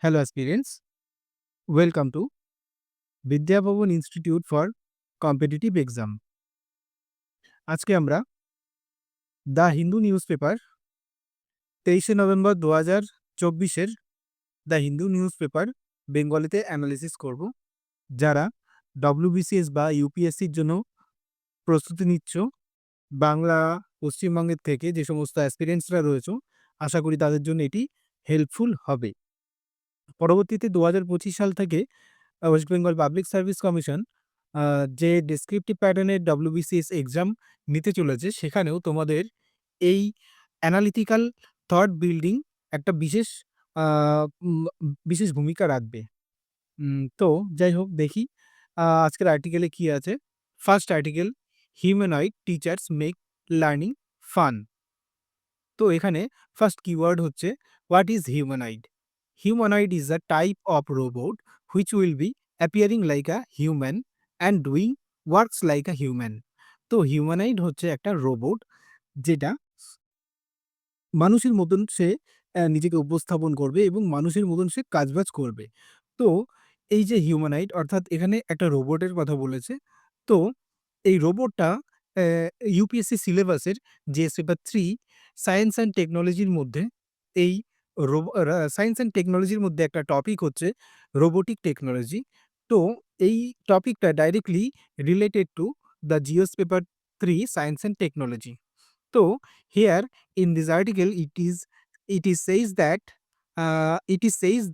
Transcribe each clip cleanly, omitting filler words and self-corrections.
Hello aspirants, welcome to Vidya Bhavan Institute for Competitive Exam. আজকে আমরা the Hindu news paper 23শে নভেম্বর 2024-এর দ্য হিন্দু নিউজ পেপার বেঙ্গলিতে অ্যানালিসিস করব। যারা ডব্লিউবিসিএস বা ইউপিএসসির জন্য প্রস্তুতি নিচ্ছ, বাংলা পশ্চিমবঙ্গের থেকে যে সমস্ত অ্যাসপিরেন্টসরা রয়েছে, আশা করি তাদের জন্য এটি হেল্পফুল হবে। পরবর্তীতে 2025 সাল থেকে West Bengal public service commission যে ডেসক্রিপটিভ প্যাটার্নের ডব্লিউবিসিএস এক্সাম নিতে চলেছে, সেখানেও তোমাদের এই অ্যানালিটিক্যাল থট বিল্ডিং একটা বিশেষ ভূমিকা রাখবে। তো যাই হোক, দেখি আজকের আর্টিকেলে কি আছে। First article, humanoid teachers make learning fun. তো এখানে ফার্স্ট কিওয়ার্ড হচ্ছে what is humanoid. Humanoid is a type of robot which will be appearing like a human and doing works like a human. তো humanoid হচ্ছে একটা robot যেটা মানুষের মতন সে নিজেকে উপস্থাপন করবে এবং মানুষের মতন সে কাজবাজ করবে। তো এই যে হিউম্যানয়েড, অর্থাৎ এখানে একটা রোবটের কথা বলেছে। তো এই রোবটটা ইউপিএসসি সিলেবাসের জিএস পেপার 3 সায়েন্স অ্যান্ড টেকনোলজির মধ্যে এই সায়েন্স অ্যান্ড টেকনোলজির মধ্যে একটা টপিক হচ্ছে রোবোটিক টেকনোলজি। তো এই টপিকটা directly related to the GS paper 3 science and technology. তো here in this article it is says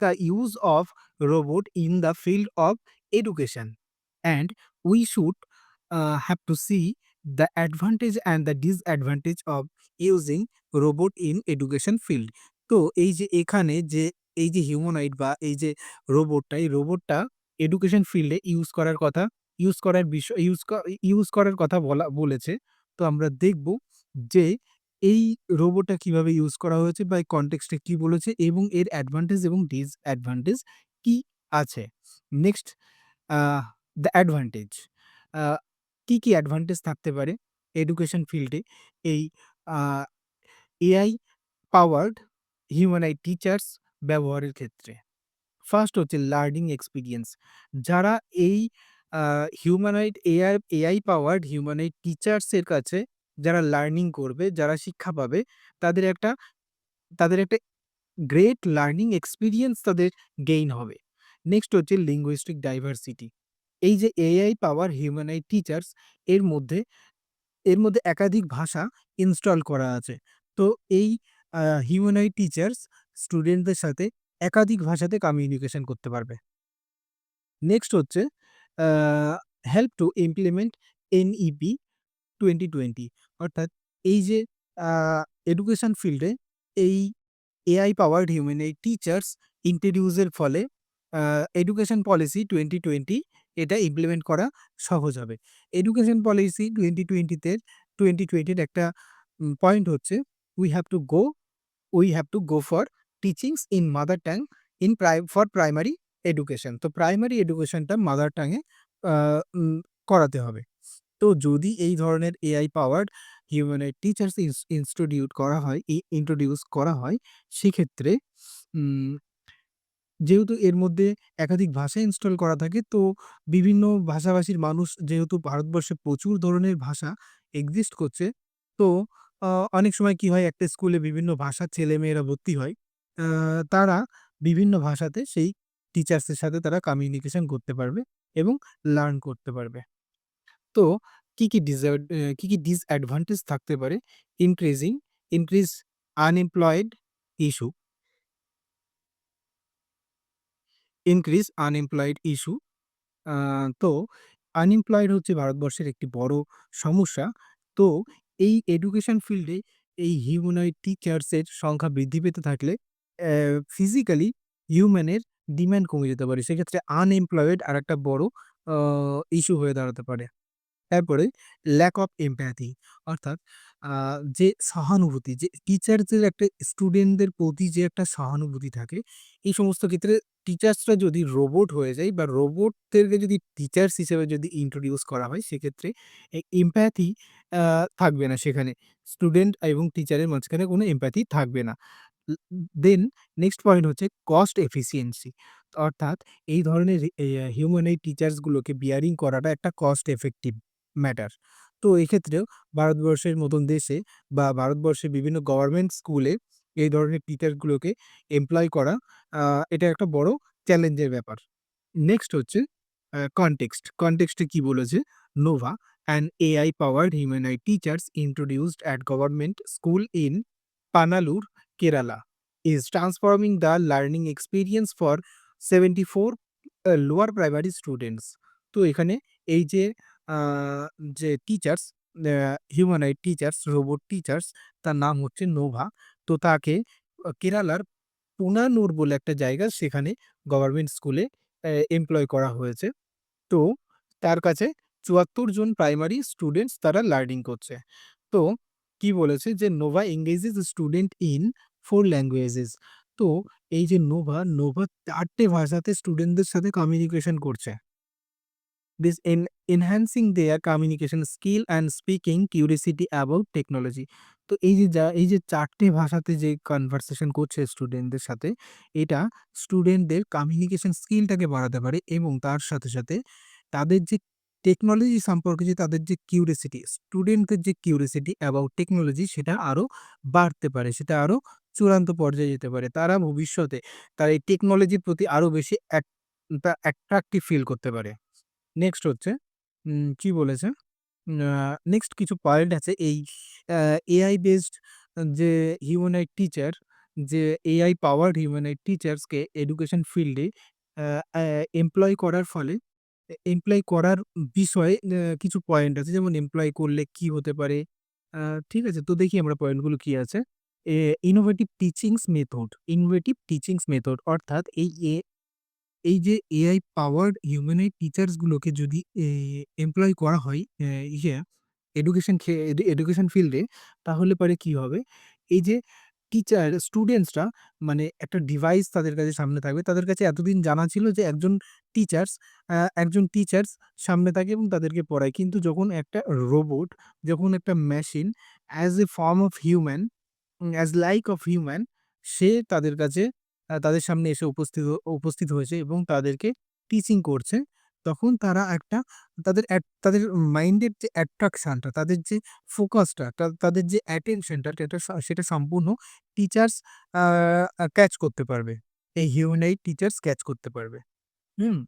the use of robot in the field of education, and we should have to see the advantage and the disadvantage of using robot in education field. তো এই যে এখানে যে এই যে humanoid বা এই যে রোবটটা, এই রোবটটা এডুকেশন ফিল্ডে ইউজ করার কথা বলেছে। তো আমরা দেখব যে এই রোবটটা কিভাবে ইউজ করা হয়েছে বা এই কনটেক্সটে কি বলেছে এবং এর অ্যাডভান্টেজ এবং ডিসঅ্যাডভান্টেজ কি আছে। Next, the advantage. কি অ্যাডভান্টেজ থাকতে পারে এডুকেশন ফিল্ডে এই এআই পাওয়ার্ড হিউম্যানয়েড টিচার্স ব্যবহারের ক্ষেত্রে? ফার্স্ট হচ্ছে লার্নিং এক্সপিরিয়েন্স। যারা এই হিউম্যানয়েড এআই পাওয়ার্ড হিউম্যানয়েড টিচার্সের কাছে যারা লার্নিং করবে, যারা শিক্ষা পাবে, তাদের একটা তাদের একটা গ্রেট লার্নিং এক্সপিরিয়েন্স তাদের গেইন হবে। নেক্সট হচ্ছে লিঙ্গুইস্টিক ডাইভার্সিটি। এই যে এআই পাওয়ার হিউম্যানয়েড টিচার্স, এর মধ্যে একাধিক ভাষা ইনস্টল করা আছে। তো এই হিউম্যানয়েড টিচার্স স্টুডেন্টদের সাথে একাধিক ভাষাতে কমিউনিকেশন করতে পারবে। নেক্সট হচ্ছে হেল্প টু ইমপ্লিমেন্ট এনইপি 2020, অর্থাৎ এই যে এডুকেশন ফিল্ডে এই এআই পাওয়ার্ড হিউম্যানয়েড টিচার্স ইন্ট্রোডিউসের ফলে এডুকেশন পলিসি 2020 এটা ইমপ্লিমেন্ট করা সহজ হবে। এডুকেশন পলিসি 2020-র একটা পয়েন্ট হচ্ছে we have to go for teachings in mother tongue for primary education. তো প্রাইমারি এডুকেশনটা মাদার টাঙে করাতে হবে। তো যদি এই ধরনের AI powered humanoid teachers introduce করা হয়, সেক্ষেত্রে যেহেতু এর মধ্যে একাধিক ভাষা ইনস্টল করা থাকে, তো বিভিন্ন ভাষাভাষীর মানুষ যেহেতু ভারতবর্ষে প্রচুর ধরনের ভাষা এক্সিস্ট করছে, তো অনেক সময় কি হয়, একটা স্কুলে বিভিন্ন ভাষার ছেলেমেয়েরা ভর্তি হয়। তারা বিভিন্ন ভাষাতে সেই টিচার্সের সাথে তারা কমিউনিকেশন করতে পারবে এবং লার্ন করতে পারবে। তো কি ডিসঅ্যাডভান্টেজ থাকতে পারে? Increase unemployed issue increase unemployed issue তো আনএমপ্লয়েড হচ্ছে ভারতবর্ষের একটি বড় সমস্যা। তো এই এডুকেশন ফিল্ডে এই হিউম্যানয়েড টিচার্সের সংখ্যা বৃদ্ধি পেতে থাকলে ফিজিক্যালি হিউম্যানের ডিমান্ড কমে যেতে পারে। সেক্ষেত্রে আনএমপ্লয়েড আরেকটা বড় ইস্যু হয়ে দাঁড়াতে পারে। তারপরে ল্যাক অফ এমপ্যাথি, অর্থাৎ যে সহানুভূতি, যে টিচারদের একটা স্টুডেন্টদের প্রতি যে একটা সহানুভূতি থাকে, এই সমস্ত ক্ষেত্রে টিচার্সরা যদি রোবট হয়ে যায় বা রোবটদেরকে যদি টিচার্স হিসেবে যদি ইন্ট্রোডিউস করা হয়, সেক্ষেত্রে এই এমপ্যাথি থাকবে না সেখানে। স্টুডেন্ট এবং টিচারের মাঝখানে কোনো এমপ্যাথি থাকবে না। দেন নেক্সট পয়েন্ট হচ্ছে কস্ট এফিসিয়েন্সি। অর্থাৎ এই ধরনের হিউম্যানয়েড টিচার্সগুলোকে বিয়ারিং করাটা একটা কস্ট এফেক্টিভ ম্যাটার। তো এক্ষেত্রেও ভারতবর্ষের মতন দেশে বা ভারতবর্ষের বিভিন্ন গভর্নমেন্ট স্কুলে এই ধরনের টিচারগুলোকে এমপ্লয় করা এটা একটা বড় চ্যালেঞ্জের ব্যাপার। নেক্সট হচ্ছে কনটেক্সট। কনটেক্সটে কি বলেছে? Nova, an AI powered humanoid teachers introduced at government school in Panalur, Kerala, is transforming the learning experience for 74 lower primary students. তো এখানে এই যে আ যে teachers, humanoid teachers, robot teachers, তার নাম হচ্ছে নোভা। তো তাকে কেরালার পুনানুর বলে একটা জায়গা, সেখানে গভর্নমেন্ট স্কুলে এমপ্লয় করা হয়েছে। তো তার কাছে ৭৪ জন প্রাইমারি স্টুডেন্টস তারা লার্নিং করছে। তো কি বলেছে যে নোভা এনগেজেস স্টুডেন্ট ইন 4 ল্যাঙ্গুয়েজেস। তো এই যে নোভা ৪ টে ভাষাতে স্টুডেন্টদের সাথে কমিউনিকেশন করছে। This enhancing their communication skill and speaking curiosity about technology. তো এই যে ৪ টে ভাষাতে যে কনভারসেশন করছে স্টুডেন্টদের সাথে, এটা স্টুডেন্টদের কমিউনিকেশন স্কিলটাকে বাড়াতে পারে এবং তার সাথে, সাথে তাদের যে টেকনোলজি সম্পর্কে যে তাদের যে কিউরিওসিটি, স্টুডেন্টদের যে কিউরিওসিটি অ্যাবাউট টেকনোলজি, সেটা আরো বাড়তে পারে। সেটা আরো চূড়ান্ত পর্যায়ে যেতে পারে। তারা ভবিষ্যতে তারা এই টেকনোলজির প্রতি আরো বেশি অ্যাট্রাকটিভ ফিল করতে পারে। নেক্সট হচ্ছে কি বলেছে? নেক্সট কিছু পয়েন্ট আছে এই আ এআই বেসড যে হিউম্যানয়েড টিচার, যে এআই পাওয়ারড হিউম্যানয়েড টিচার্সকে এডুকেশন ফিল্ডে আ আ এমপ্লয় করার ফলে এমপ্লয় করার বিষয়ে কিছু পয়েন্ট আছে। যেমন এমপ্লয় করলে কি হতে পারে? আ ঠিক আছে? তো দেখি আমরা পয়েন্টগুলো কি আছে। এ ইনোভেটিভ টিচিংস মেথড অর্থাৎ এই যে এআই পাওয়ার্ড হিউম্যানয়েড টিচার্স গুলোকে যদি এমপ্লয় করা হয় এডুকেশন ফিল্ডে, তাহলে পরে কি হবে? এই যে স্টুডেন্টসরা, মানে একটা ডিভাইস তাদের কাছে সামনে থাকবে। তাদের কাছে এতদিন জানা ছিল যে টিচার্স একজন টিচার্স সামনে থাকে এবং তাদেরকে পড়ায়। কিন্তু যখন একটা রোবট, যখন একটা machine as a form of human, as like of human, সে তাদের কাছে তাদের সামনে এসে উপস্থিত হয়েছে এবং তাদেরকে টিচিং করছে। তখন তারা একটা তাদের মাইন্ডের যে অ্যাট্রাকশনটা, তাদের যে ফোকাসটা, তাদের যে অ্যাটেনশনটা, সেটা সম্পূর্ণ টিচার্স আ আ ক্যাচ করতে পারবে। এই হিউম্যানয়েড টিচার্স ক্যাচ করতে পারবে। হুম?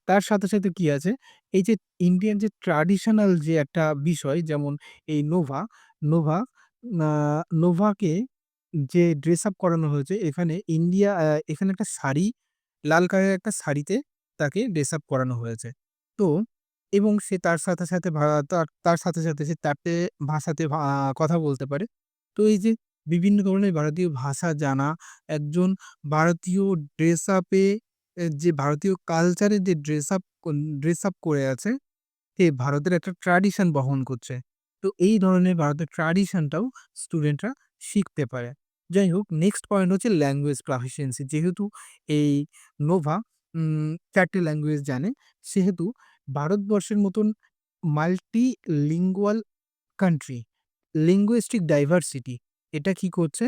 তার সাথে, সাথে কি আছে? এই যে ইন্ডিয়ান যে ট্র্যাডিশনাল যে একটা বিষয়, যেমন এই নোভা আ নোভাকে যে ড্রেস আপ করানো হয়েছে এখানে, এখানে একটা শাড়ি, লাল কালারের একটা শাড়িতে তাকে ড্রেস আপ করানো হয়েছে। তো এবং সে তার সাথে, সাথে তার সাথে, সাথে সে ৪ টে ভাষাতে কথা বলতে পারে। তো এই যে বিভিন্ন ধরনের ভারতীয় ভাষা জানা একজন ভারতীয় ড্রেস আপে, যে ভারতীয় কালচারের যে ড্রেস আপ করে আছে, ভারতের একটা ট্র্যাডিশন বহন করছে। তো এই ধরনের ভারতের ট্র্যাডিশনটাও স্টুডেন্টরা শিখতে পারে। যাই হোক, নেক্সট পয়েন্ট হচ্ছে ল্যাঙ্গুয়েজ প্রফিসিয়েন্সি। যেহেতু এই নোভা ৪ টে ল্যাঙ্গুয়েজ জানে, সেহেতু ভারতবর্ষের মতন মাল্টিলিঙ্গুয়াল কান্ট্রি, লিঙ্গুইস্টিক ডাইভার্সিটি, এটা কি করছে?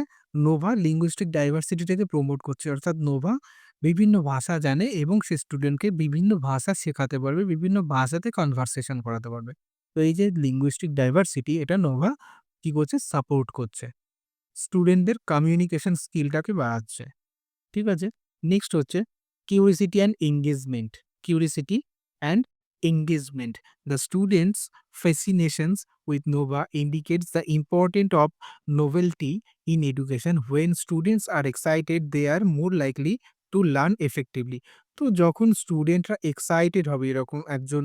নোভা লিঙ্গুইস্টিক ডাইভার্সিটিটাকে প্রমোট করছে। অর্থাৎ নোভা বিভিন্ন ভাষা জানে এবং সে স্টুডেন্টকে বিভিন্ন ভাষা শেখাতে পারবে, বিভিন্ন ভাষাতে কনভারসেশন করাতে পারবে। তো এই যে লিঙ্গুইস্টিক ডাইভার্সিটি, এটা নোভা কি করছে? সাপোর্ট করছে। স্টুডেন্টদের কমিউনিকেশন স্কিলটাকে বাড়াচ্ছে। ঠিক আছে? নেক্সট হচ্ছে curiosity and engagement. Curiosity and engagement. The students' fascinations with Nova indicates the importance of novelty in education. When students are excited, they are more likely to learn effectively. তো যখন স্টুডেন্টরা excited হবে এরকম একজন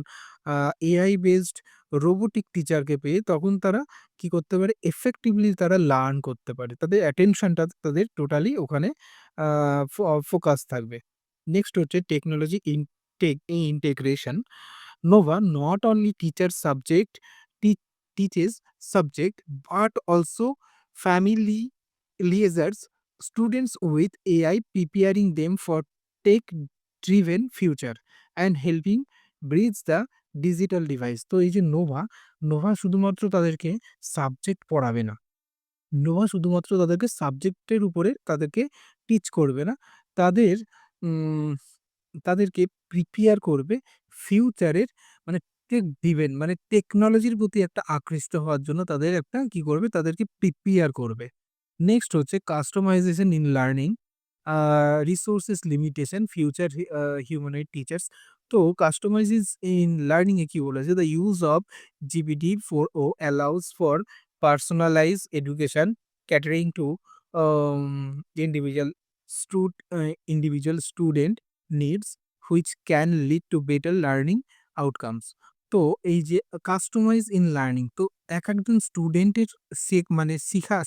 AI based robotic টিচারকে পেয়ে, তখন তারা কি করতে পারে? এফেক্টিভলি তারা লার্ন করতে পারে। তাদের অ্যাটেনশনটা তাদের টোটালি ওখানে আ ফ ফোকাস থাকবে। নেক্সট হচ্ছে technology integration. Nova not only tea teaches subject but also familiarizes students with AI, preparing them for tech-driven future and helping bridge the digital divide. তো এই যে নোভা শুধুমাত্র তাদেরকে সাবজেক্ট পড়াবে না। নোভা শুধুমাত্র তাদেরকে সাবজেক্টের উপরে তাদেরকে টিচ করবে না। তাদের উম তাদেরকে প্রিপেয়ার করবে ফিউচারের মানে টেক ড্রিভেন মানে টেকনোলজির প্রতি একটা আকৃষ্ট হওয়ার জন্য তাদের একটা কি করবে? তাদেরকে প্রিপেয়ার করবে। নেক্সট হচ্ছে customisation in learning, resources limitation, future humanoid teachers. তো কাস্টমাইজেস ইন লার্নিং এ কি বলেছে? The use of GPT-4o allows for personalized education catering to individual individual student needs which can lead to better learning outcomes. তো এই যে customise in learning, তো একেকজন স্টুডেন্টের মানে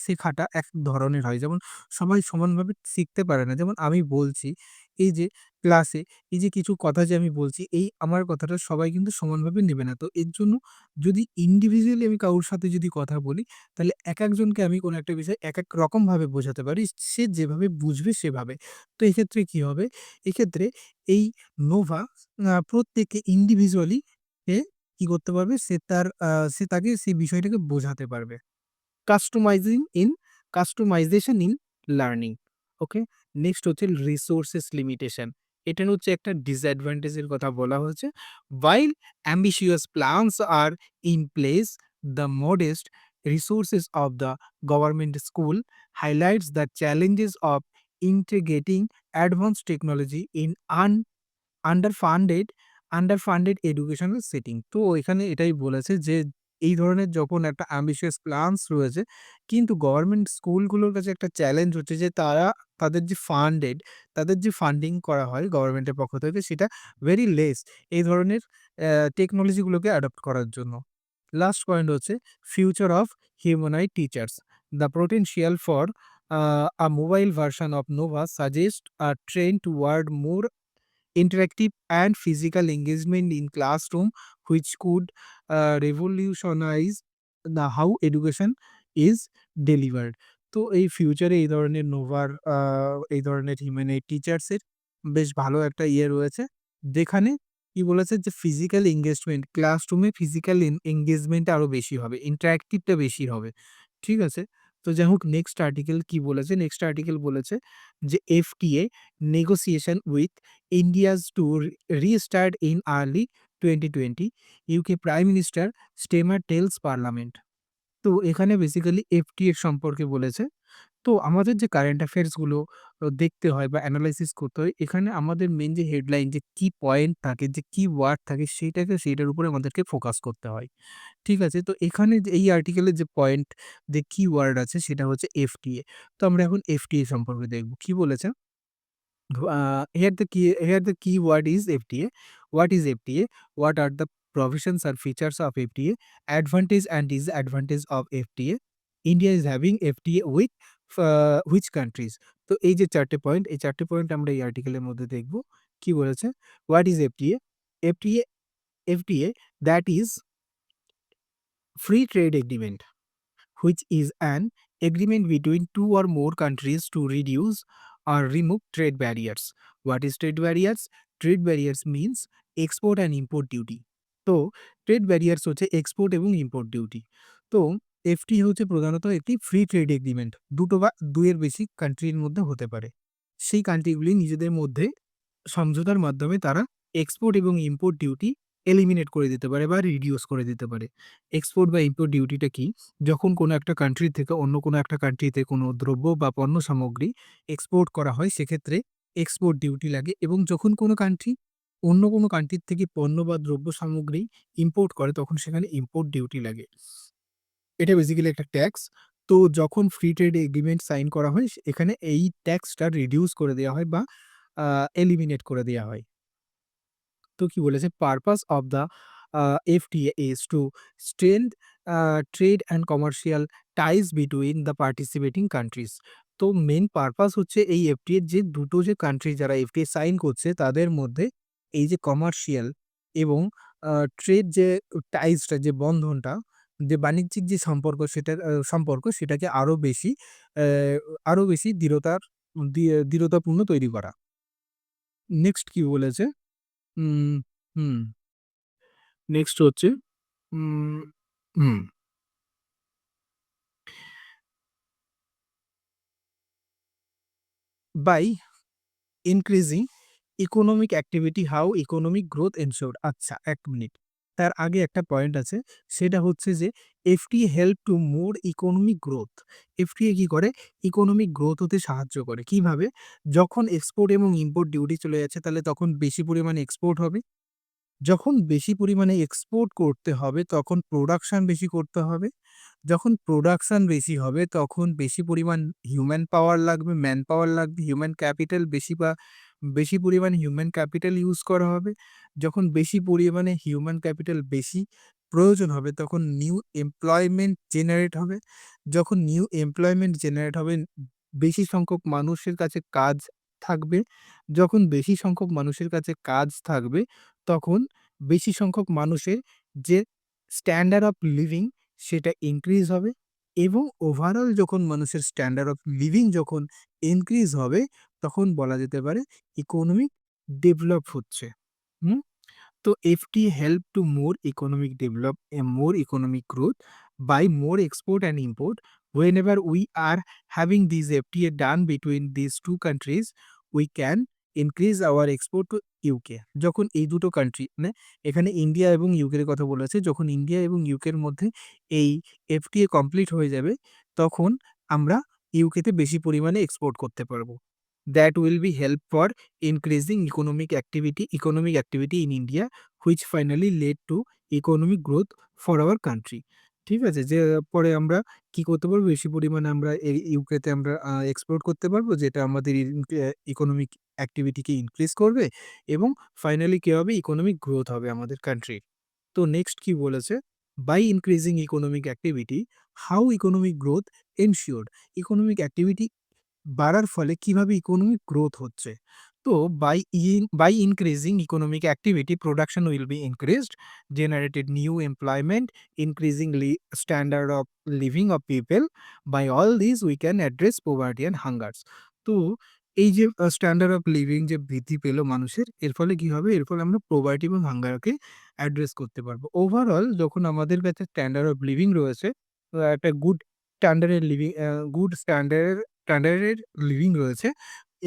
শেখাটা এক ধরনের হয়। যেমন সবাই সমানভাবে শিখতে পারে না। যেমন আমি বলছি, এই যে ক্লাসে এই যে কিছু কথা যে আমি বলছি, এই আমার কথাটা সবাই কিন্তু সমানভাবে নেবে না। তো এর জন্য যদি ইন্ডিভিজুয়ালি আমি কারোর সাথে যদি কথা বলি, তাহলে একেকজনকে আমি কোনো একটা বিষয় একেক রকমভাবে বোঝাতে পারি। সে যেভাবে বুঝবে সেভাবে। তো এক্ষেত্রে কি হবে? এক্ষেত্রে এই নোভা প্রত্যেককে ইন্ডিভিজুয়ালি সে কি করতে পারবে? সে তাকে সেই বিষয়টাকে বোঝাতে পারবে। Customising in customisation in learning. Okay? Next হচ্ছে রিসোর্সেস লিমিটেশন। এটার হচ্ছে একটা ডিসঅ্যাডভান্টেজ এর কথা বলা হয়েছে। While ambitious plans are in place, the modest resources of the government school highlights the challenges of integrating advanced technology in under funded educational setting. তো এখানে এটাই বলেছে যে এই ধরনের যখন একটা অ্যাম্বিশিয়াস প্ল্যানস রয়েছে, কিন্তু গভর্নমেন্ট স্কুলগুলোর কাছে একটা চ্যালেঞ্জ হচ্ছে যে তাদের যে তাদের যে ফান্ডিং করা হয় গভর্নমেন্টের পক্ষ থেকে সেটা ভেরি লেস এই ধরনের টেকনোলজিগুলোকে অ্যাডপ্ট করার জন্য। লাস্ট পয়েন্ট হচ্ছে future of humanoid teachers. The potential for a mobile version of Nova suggest a trend toward more interactive and physical engagement in classroom which could revolutionize the how education is delivered. তো এই ফিউচারে এই ধরনের নোভার এই ধরনের humanoid টিচার্সের বেশ ভালো একটা ইয়ে রয়েছে। যেখানে কি বলেছে যে ফিজিক্যাল এনগেজমেন্ট ক্লাসরুমে ফিজিক্যাল এনগেজমেন্টটা আরো বেশি হবে, ইন্টারেক্টিভটা বেশি হবে। ঠিক আছে? তো যাই হোক নেক্সট আর্টিকেল কি বলেছে? নেক্সট আর্টিকেল বলেছে যে FTA negotiation with India's to restart in early 2020, UK Prime Minister Starmer tells Parliament. তো এখানে বেসিক্যালি এফটিএ সম্পর্কে বলেছে। তো আমাদের যে কারেন্ট অ্যাফেয়ার্স গুলো দেখতে হয় বা এনালাইসিস করতে হয়, এখানে আমাদের মেইন যে হেডলাইন যে কি পয়েন্ট থাকে, যে কি ওয়ার্ড থাকে সেইটার উপরে আমাদেরকে ফোকাস করতে হয়। ঠিক আছে? তো এখানে যে এই আর্টিকেলের যে পয়েন্ট যে কি ওয়ার্ড আছে সেটা হচ্ছে এফটিএ। তো আমরা এখন এফটিএ সম্পর্কে দেখব। কি বলেছে? Here the key word is FTA. What is FTA? What are the provisions or features of FTA? Advantage and disadvantage of FTA. India is having FTA with which countries? তো এই যে ৪ টে পয়েন্ট, এই ৪ টে পয়েন্ট আমরা এই আর্টিকেলের মধ্যে দেখব। কি বলেছে? What is FTA? FTA FTA that is Free Trade Agreement, which is an agreement between two or more countries to reduce or remove trade barriers. What is trade barriers? Trade barriers means export and import duty. তো trade barriers হচ্ছে export এবং import duty. তো FT হচ্ছে প্রধানত একটি free trade agreement. দুটো বা ২ এর বেশি কান্ট্রির মধ্যে হতে পারে। সেই কান্ট্রিগুলি নিজেদের মধ্যে সমঝোতার মাধ্যমে তারা এক্সপোর্ট এবং ইম্পোর্ট ডিউটি এলিমিনেট করে দিতে পারে বা রিডিউস করে দিতে পারে। এক্সপোর্ট বা ইম্পোর্ট ডিউটিটা কি? যখন কোনো একটা কান্ট্রি থেকে অন্য কোনো একটা কান্ট্রিতে কোনো দ্রব্য বা পণ্য সামগ্রী এক্সপোর্ট করা হয় সেক্ষেত্রে এক্সপোর্ট ডিউটি লাগে, এবং যখন কোনো কান্ট্রি অন্য কোনো কান্ট্রির থেকে পণ্য বা দ্রব্য সামগ্রী ইম্পোর্ট করে তখন সেখানে ইম্পোর্ট ডিউটি লাগে। এটা বেসিক্যালি একটা ট্যাক্স। তো যখন ফ্রি ট্রেড এগ্রিমেন্ট সাইন করা হয় এখানে এই ট্যাক্সটা রিডিউস করে দেওয়া হয় বা আ এলিমিনেট করে দেয়া হয়। তো কি বলেছে? Purpose of the FTA is to strength trade and commercial ties between the participating countries. তো মেইন পারপাস হচ্ছে এই এফটিএর যে দুটো যে কান্ট্রি যারা এফটিএ সাইন করছে তাদের মধ্যে এই যে কমার্শিয়াল এবং ট্রেড যে টাইজটা যে বন্ধনটা, যে বাণিজ্যিক যে সম্পর্ক সেটাকে আরো বেশি দৃঢ়তাপূর্ণ তৈরি করা। নেক্সট কি বলেছে? উম হুম, নেক্সট হচ্ছে um hmm, by increasing economic activity, how economic growth ensure. আচ্ছা, ১ মিনিট। তার আগে একটা পয়েন্ট আছে, সেটা হচ্ছে যে FTA help to more economic growth. FTA কি করে? ইকোনমিক গ্রোথ হতে সাহায্য করে। কিভাবে? যখন এক্সপোর্ট এবং ইম্পোর্ট ডিউটি চলে যাচ্ছে, তাহলে তখন বেশি পরিমাণে এক্সপোর্ট হবে। যখন বেশি পরিমাণে এক্সপোর্ট করতে হবে, তখন প্রোডাকশন বেশি করতে হবে। যখন প্রোডাকশন বেশি হবে, তখন বেশি পরিমাণ হিউম্যান পাওয়ার লাগবে, ম্যান পাওয়ার লাগবে, হিউম্যান ক্যাপিটাল বেশি পরিমাণে হিউম্যান ক্যাপিটাল ইউজ করা হবে। যখন বেশি পরিমাণে হিউম্যান ক্যাপিটাল বেশি প্রয়োজন হবে, তখন নিউ এমপ্লয়মেন্ট জেনারেট হবে। যখন নিউ এমপ্লয়মেন্ট জেনারেট হবে, বেশি সংখ্যক মানুষের কাছে কাজ থাকবে। যখন বেশি সংখ্যক মানুষের কাছে কাজ থাকবে, তখন বেশি সংখ্যক মানুষের যে স্ট্যান্ডার্ড অফ লিভিং সেটা ইনক্রিজ হবে, এবং ওভারঅল যখন মানুষের স্ট্যান্ডার্ড অফ লিভিং যখন ইনক্রিজ হবে, তখন বলা যেতে পারে ইকোনমিক ডেভেলপ হচ্ছে। হুম? তো FTA help to more economic develop and more economic growth by more export and import. Whenever we are having these FTA done between these two countries, we can increase our export to UK. যখন এই দুটো country মানে এখানে India এবং ইউকের কথা বলেছে, যখন ইন্ডিয়া এবং ইউকের মধ্যে এই FTA কমপ্লিট হয়ে যাবে, তখন আমরা ইউকেতে বেশি পরিমাণে এক্সপোর্ট করতে পারবো। That will be help for increasing economic activity in India, which finally led to economic growth for our country. ঠিক আছে? যে পরে আমরা কি করতে পারবো? বেশি পরিমাণে আমরা এই ইউকেতে আমরা এক্সপোর্ট করতে পারবো, যেটা আমাদের ইকোনমিক অ্যাক্টিভিটিকে ইনক্রিজ করবে, এবং ফাইনালি কি হবে? ইকোনমিক গ্রোথ হবে আমাদের কান্ট্রির। তো নেক্সট কি বলেছে? By increasing economic activity, how economic growth ensured. Economic activity বাড়ার ফলে কিভাবে ইকোনমিক গ্রোথ হচ্ছে? তো by increasing economic activity, production will be increased, generated new employment, increasing standard of living of people. By all this we can address poverty and hungers. তো এই যে standard of living যে বৃদ্ধি পেল মানুষের, এর ফলে কি হবে? এর ফলে আমরা পোভার্টি এবং হাঙ্গারকে অ্যাড্রেস করতে পারবো। ওভারঅল যখন আমাদের কাছে স্ট্যান্ডার্ড অফ লিভিং রয়েছে, একটা গুড স্ট্যান্ডার্ডের লিভিং গুড স্ট্যান্ডার্ডের লিভিং রয়েছে,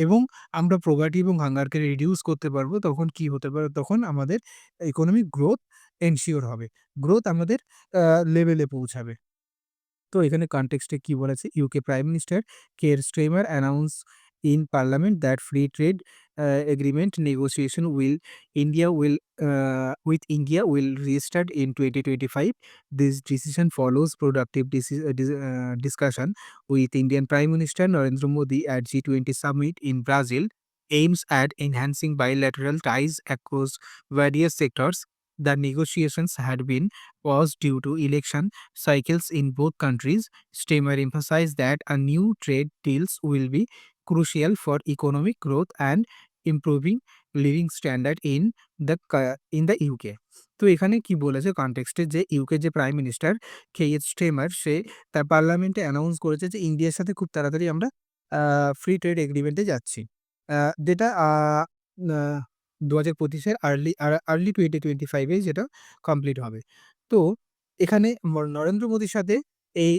এবং আমরা প্রভার্টি এবং হাঙ্গারকে রিডিউস করতে পারবো, তখন কি হতে পারে? তখন আমাদের ইকোনমিক গ্রোথ এনশিওর হবে। গ্রোথ আমাদের লেভেলে পৌঁছাবে। তো এখানে কনটেক্সটে কি বলেছে? UK prime minister Keir Starmer announce in parliament that free trade agreement negotiation with India will restart in 2025. This decision follows productive discussion with Indian Prime Minister Narendra Modi at G20 summit in Brazil, aims at enhancing bilateral ties across various sectors. The negotiations had been paused due to election cycles in both countries. Stemmer emphasized that a new trade deals will be crucial for economic growth and improving living standard in the UK. তো এখানে কি বলেছে কনটেক্সটে, যে UK যে prime minister কেইর স্টেমার, সে তার পার্লামেন্টে announce করেছে যে ইন্ডিয়ার সাথে খুব তাড়াতাড়ি আমরা ফ্রি ট্রেড এগ্রিমেন্টে যাচ্ছি। যেটা 2025-এর আর্লি 2025 এ যেটা কমপ্লিট হবে। তো এখানে নরেন্দ্র মোদির সাথে এই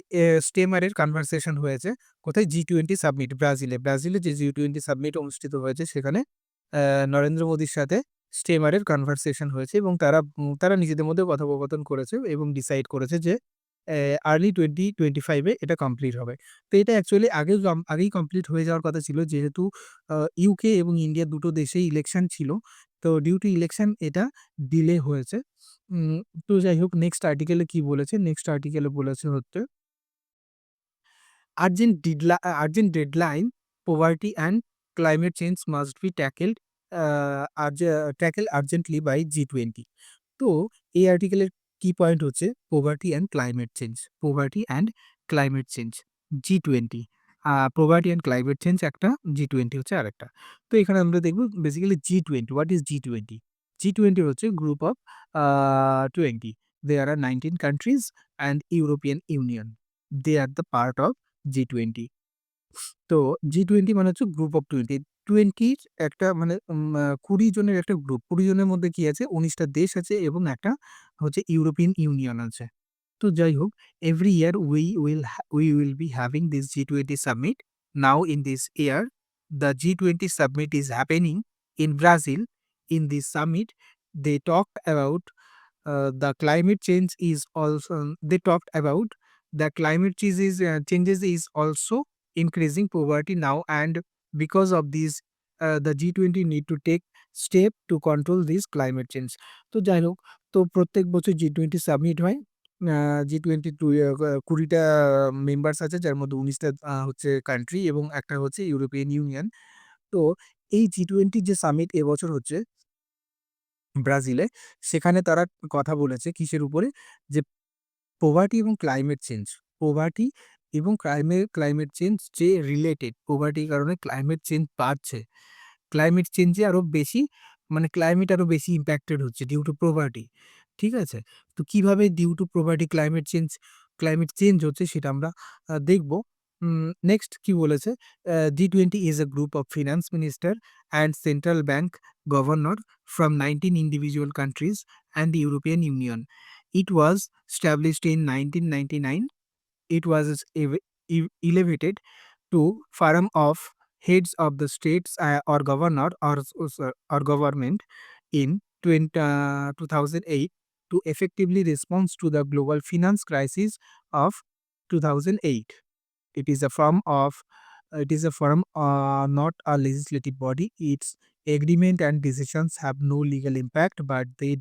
স্টেমারের কনভারসেশন হয়েছে কোথায়? G20 সাবমিট ব্রাজিলে। ব্রাজিলে যে G20 সাবমিট অনুষ্ঠিত হয়েছে, সেখানে নরেন্দ্র মোদির সাথে স্টেমারের কনভারসেশন হয়েছে, এবং তারা নিজেদের মধ্যে কথোপকথন করেছে এবং ডিসাইড করেছে যে আর্লি 2025 এ এটা কমপ্লিট হবে। তো এটা অ্যাকচুয়ালি আগেই কমপ্লিট হয়ে যাওয়ার কথা ছিল, যেহেতু ইউকে এবং ইন্ডিয়া দুটো দেশেই ইলেকশন ছিল। তো ডিউ টু ইলেকশন এটা ডিলে হয়েছে। উম তো যাই হোক, নেক্সট আর্টিকেলে কি বলেছে? নেক্সট আর্টিকেলে বলেছে হচ্ছে urgent deadline, poverty and climate change must be tackled urgently by G20. তো এই আর্টিকেলের কি পয়েন্ট হচ্ছে? Poverty and climate change, G20। Poverty and climate change একটা, G20 হচ্ছে আরেকটা। তো এখানে আমরা দেখব basically G20, what is G20? G20 হচ্ছে group of 20। There are 19 countries and European Union. They are the part of G20। তো G20 মানে হচ্ছে গ্রুপ অফ 20। 20 একটা মানে 20 জনের একটা গ্রুপ। 20 জনের মধ্যে কি আছে? 19 টা দেশ আছে এবং একটা হচ্ছে ইউরোপিয়ান ইউনিয়ন আছে। তো যাই হোক, every year we will be having this G20 summit now in this year. the G20 summit is happening in Brazil. In this summit, they talked about the climate change is also they talked about the climate changes is also increasing poverty now, and because of this the G20 need to take step to control this climate change. তো যাই হোক, তো প্রত্যেক বছর G20 submit হয়। G20 20টা members আছে, যার মধ্যে 19টা হচ্ছে কান্ট্রি এবং একটা হচ্ছে ইউরোপিয়ান ইউনিয়ন। তো এই G20 যে সামিট এবছর হচ্ছে ব্রাজিলে, সেখানে তারা কথা বলেছে কিসের উপরে? যে পোভার্টি এবং ক্লাইমেট চেঞ্জ। পোভার্টি এবং ক্লাইমেট চেঞ্জ যে রিলেটেড, পোভার্টির কারণে ক্লাইমেট চেঞ্জ বাড়ছে। ক্লাইমেট চেঞ্জে আরো বেশি, মানে ক্লাইমেট আরো বেশি ইম্প্যাক্টেড হচ্ছে ডিউ টু পোভার্টি। ঠিক আছে? তো কিভাবে due to poverty climate change হচ্ছে সেটা আমরা দেখব। নেক্সট কি বলেছে? G20 is a group of finance minister and central bank governor from 19 individual countries and the European Union. It was established in 1999. It was elevated to forum of heads of the states or governor or government in 2008 to effectively respond to the global finance crisis of 2008. It is a forum, not a legislative body. Its agreement and decisions have no legal impact, but they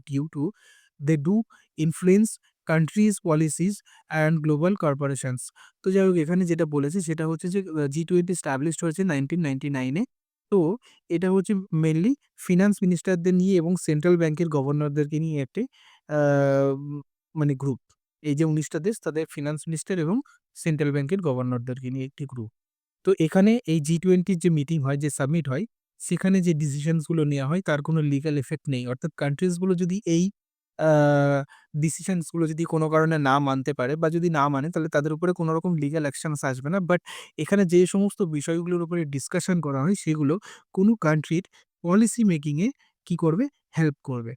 do influence countries' policies and global corporations. তো যাই হোক, এখানে যেটা বলেছে সেটা হচ্ছে যে G20 established হয়েছে 1999 এ। তো এটা হচ্ছে মেইনলি ফিনান্স মিনিস্টারদের নিয়ে এবং সেন্ট্রাল ব্যাংকের গভর্নরদেরকে নিয়ে একটি আ মানে গ্রুপ। এই যে 19টা দেশ, তাদের ফিনান্স মিনিস্টার এবং সেন্ট্রাল ব্যাংকের গভর্নরদেরকে নিয়ে একটি গ্রুপ। তো এখানে এই G20 যে মিটিং হয়, যে সাবমিট হয়, সেখানে যে ডিসিশনস গুলো নেওয়া হয় তার কোনো লিগ্যাল ইফেক্ট নেই। অর্থাৎ কান্ট্রিজ গুলো যদি এই আ ডিসিশনস গুলো যদি কোনো কারণে না মানতে পারে বা যদি না মানে, তাহলে তাদের উপরে কোনো রকম লিগ্যাল অ্যাকশনস আসবে না। বাট এখানে যে সমস্ত বিষয়গুলোর উপরে ডিসকাশন করা হয় সেগুলো কোনো কান্ট্রির পলিসি মেকিং এ কি করবে? হেল্প করবে।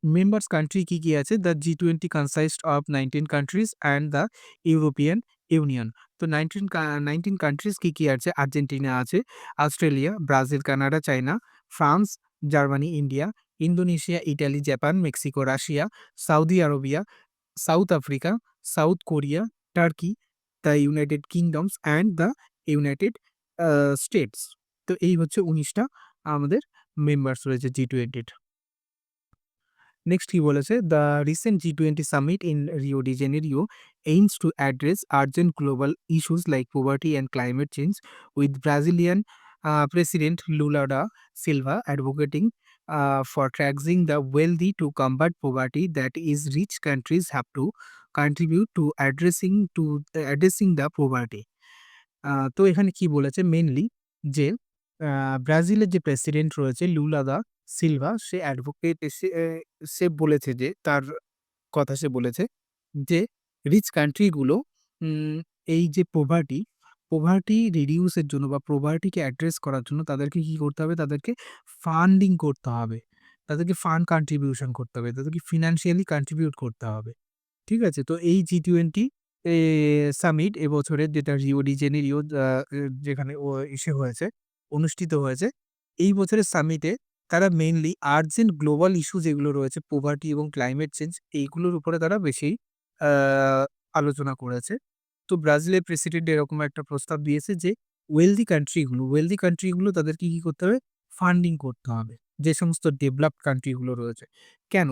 মেম্বার্স কান্ট্রি কি, কি আছে? The G20 concised of 19 countries and the European Union. তো 19 কান্ট্রিজ কি, কি আছে? আর্জেন্টিনা আছে, Australia, Brazil, Canada, China, France, Germany, India, Indonesia, Italy, Japan, Mexico, Russia, Saudi Arabia, South Africa, South Korea, Turkey, the United Kingdoms and the United States. তো এই হচ্ছে 19টা আমাদের members রয়েছে G20 র। নেক্সট কি বলেছে? The recent G20 summit in Rio de Janeiro aims to address urgent global issues like poverty and climate change, with Brazilian President Lula da Silva advocating for taxing the wealthy to combat poverty. That is, rich countries have to contribute to addressing the poverty. তো এখানে কি বলেছে mainly? যে ব্রাজিলের যে president রয়েছে লুলা da Silva, সে advocate সে বলেছে যে তার কথা সে বলেছে যে রিচ কান্ট্রি গুলো উম এই যে পোভার্টি রিডিউস এর জন্য বা পোভার্টিকে অ্যাড্রেস করার জন্য তাদেরকে কি করতে হবে? তাদেরকে ফান্ডিং করতে হবে। তাদেরকে ফান্ড কন্ট্রিবিউশন করতে হবে। তাদেরকে ফিন্যান্সিয়ালি কন্ট্রিবিউট করতে হবে। ঠিক আছে? তো এই G20 এ সামিট এবছরের, যেটা রিও ডি জেনেরিও যেখানে হয়েছে, অনুষ্ঠিত হয়েছে। এই বছরের সামিটে তারা মেইনলি আর্জেন্ট গ্লোবাল ইস্যু যেগুলো রয়েছে, পোভার্টি এবং ক্লাইমেট চেঞ্জ, এইগুলোর উপরে তারা বেশি আ আলোচনা করেছে। তো ব্রাজিলের প্রেসিডেন্ট এরকম একটা প্রস্তাব দিয়েছে যে ওয়েলথি কান্ট্রি গুলো তাদেরকে কি করতে হবে? ফান্ডিং করতে হবে। যে সমস্ত ডেভেলপড কান্ট্রি গুলো রয়েছে। কেন?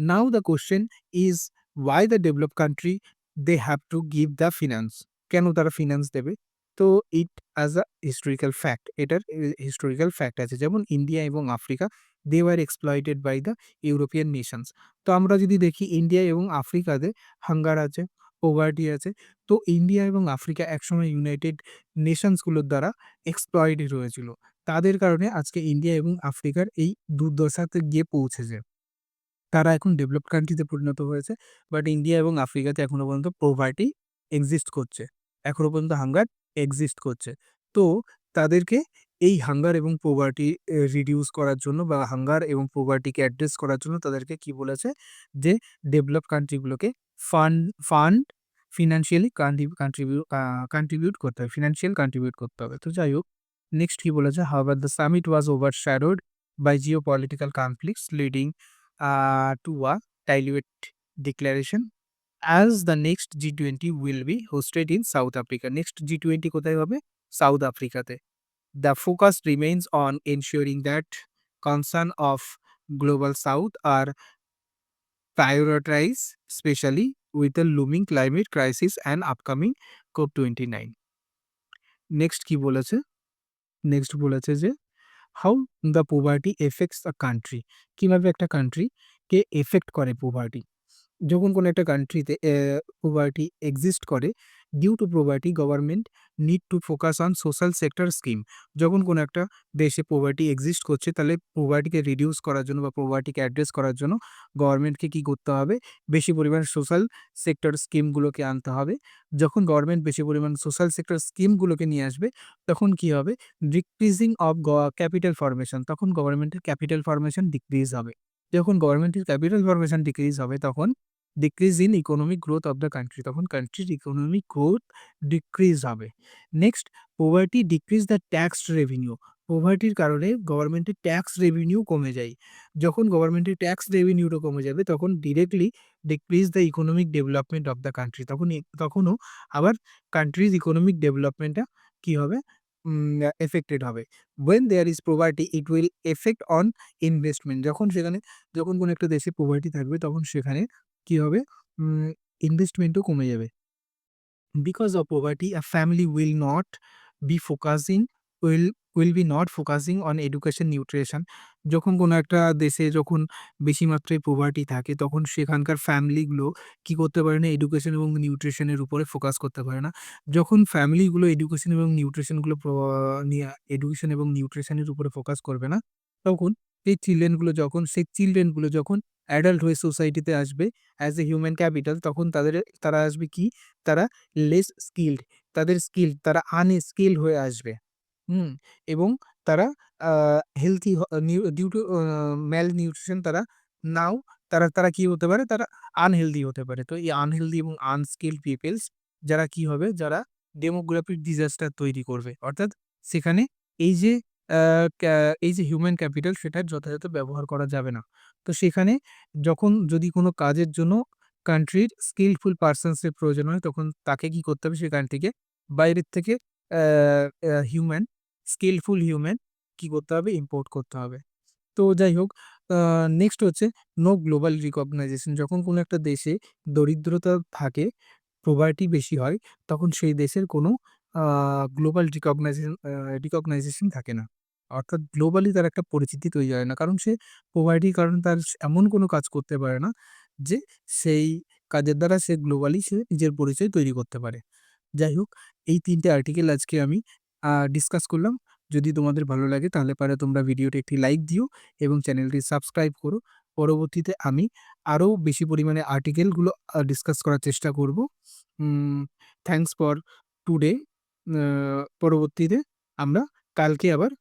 Now the question is, why the developed country they have to give the finance? কেন তারা ফিন্যান্স দেবে? তো it as a historical fact, এটার হিস্টোরিক্যাল ফ্যাক্ট আছে। যেমন ইন্ডিয়া এবং Africa, they were exploited by the European nations. তো আমরা যদি দেখি ইন্ডিয়া এবং আফ্রিকাতে হাঙ্গার আছে, পোভার্টি আছে। তো ইন্ডিয়া এবং আফ্রিকা একসময় ইউনাইটেড নেশনস গুলোর দ্বারা এক্সপ্লয়েটেড হয়েছিল। তাদের কারণে আজকে ইন্ডিয়া এবং আফ্রিকার এই দুর্দশাতে গিয়ে পৌঁছেছে। তারা এখন ডেভেলপড কান্ট্রিতে পরিণত হয়েছে। বাট ইন্ডিয়া এবং আফ্রিকাতে এখনো পর্যন্ত পোভার্টি এক্সিস্ট করছে। এখনো পর্যন্ত হাঙ্গার এক্সিস্ট করছে। তো তাদেরকে এই হাঙ্গার এবং পোভার্টি রিডিউস করার জন্য বা হাঙ্গার এবং পোভার্টিকে অ্যাড্রেস করার জন্য তাদেরকে কি বলেছে? যে ডেভেলপড কান্ট্রি গুলোকে ফান্ড ফান্ড ফিন্যান্সিয়ালি কন্ট্রিবিউট করতে হবে। ফিন্যান্সিয়াল কন্ট্রিবিউট করতে হবে। তো যাই হোক, নেক্সট কি বলেছে? However the summit was overshadowed by geopolitical conflicts leading to a dilute declaration as the next G20 will be hosted in South Africa. Next G20 কোথায় হবে? সাউথ আফ্রিকাতে। The focus remains on ensuring that concern of global south are prioritized, especially with the looming climate crisis and upcoming COP29. Next কি বলেছে? Next বলেছে যে how the poverty effects a country. কিভাবে একটা কান্ট্রিকে effect করে poverty. যখন কোনো একটা কান্ট্রিতে পোভার্টি এক্সিস্ট করে, due to poverty government need to focus on social sector scheme. যখন কোনো একটা দেশে পোভার্টি এক্সিস্ট করছে, তাহলে পোভার্টিকে রিডিউস করার জন্য বা পোভার্টিকে অ্যাড্রেস করার জন্য গভর্নমেন্টকে কী করতে হবে? বেশি পরিমাণে সোশ্যাল সেক্টর স্কিমগুলোকে আনতে হবে। যখন গভর্নমেন্ট বেশি পরিমাণ সোশ্যাল সেক্টর স্কিমগুলোকে নিয়ে আসবে, তখন কী হবে? ডিক্রিজিং অফ ক্যাপিটাল ফরমেশন, তখন গভর্নমেন্টের ক্যাপিটাল ফরমেশন ডিক্রিজ হবে। যখন গভর্নমেন্টের ক্যাপিটাল ফরমেশন ডিক্রিজ হবে, তখন decrease in economic growth of the country, তখন কান্ট্রির ইকোনমিক গ্রোথ ডিক্রিজ হবে। Next, poverty decrease the tax revenue. পোভার্টির কারণে গভর্নমেন্টের ট্যাক্স রেভিনিউ কমে যায়। যখন গভর্নমেন্টের ট্যাক্স রেভিনিউটা কমে যাবে, তখন directly decrease the economic development of the country, তখনও আবার কান্ট্রিজ ইকোনমিক ডেভেলপমেন্টটা কী হবে? এফেক্টেড হবে। When there is poverty it will effect on investment. যখন কোনো একটা দেশে পোভার্টি থাকবে, তখন সেখানে কি হবে? ইনভেস্টমেন্টও কমে যাবে। Because of poverty a family will be not focusing on education nutrition. যখন কোনো একটা দেশে যখন বেশি মাত্রায় পোভার্টি থাকে, তখন সেখানকার ফ্যামিলিগুলো কি করতে পারে না? এডুকেশন এবং নিউট্রিশনের উপরে ফোকাস করতে পারে না। যখন ফ্যামিলিগুলো এডুকেশন এবং নিউট্রিশনের উপরে ফোকাস করবে না, তখন সেই চিলড্রেনগুলো যখন অ্যাডাল্ট হয়ে সোসাইটিতে আসবে অ্যাজ এ হিউম্যান ক্যাপিটাল, তখন তারা আসবে কি? তারা লেস স্কিলড, তারা আনস্কিলড হয়ে আসবে। হুম? এবং তারা আ হেলথি হ new due to malnutrition now তারা কি হতে পারে? তারা আনহেলথি হতে পারে। তো এই আনহেলথি এবং আনস্কিলড পিপলস যারা কি হবে? যারা ডেমোগ্রাফিক ডিজাস্টার তৈরি করবে। অর্থাৎ সেখানে এই যে আ ক্যা এই যে হিউম্যান ক্যাপিটাল, সেটার যথাযথ ব্যবহার করা যাবে না। তো সেখানে যদি কোনো কাজের জন্য কান্ট্রির স্কিলফুল পারসনস এর প্রয়োজন হয়, তখন তাকে কি করতে হবে? সেখান থেকে বাইরের থেকে অ্যা অ্যা হিউম্যান স্কিলফুল হিউম্যান কি করতে হবে? ইম্পোর্ট করতে হবে। তো যাই হোক, আ নেক্সট হচ্ছে নো গ্লোবাল রিকগনাইজেশন। যখন কোনো একটা দেশে দরিদ্রতা থাকে, পোভার্টি বেশি হয়, তখন সেই দেশের কোনো আ গ্লোবাল রিকগনাইজেশন থাকে না। অর্থাৎ গ্লোবালি তার একটা পরিচিতি তৈরি হয় না। কারণ সে পোভার্টির কারণে তার এমন কোনো কাজ করতে পারে না যে সেই কাজের দ্বারা সে নিজের পরিচয় তৈরি করতে পারে। যাই হোক, এই ৩ টে আর্টিকেল আজকে আমি ডিসকাস করলাম। যদি তোমাদের ভালো লাগে, তাহলে পারে তোমরা ভিডিওতে একটি লাইক দিও এবং চ্যানেলটি সাবস্ক্রাইব করো। পরবর্তীতে আমি আরও বেশি পরিমাণে আর্টিকেলগুলো ডিসকাস করার চেষ্টা করব। উম থ্যাংকস ফর টুডে। পরবর্তীতে আমরা কালকে আবার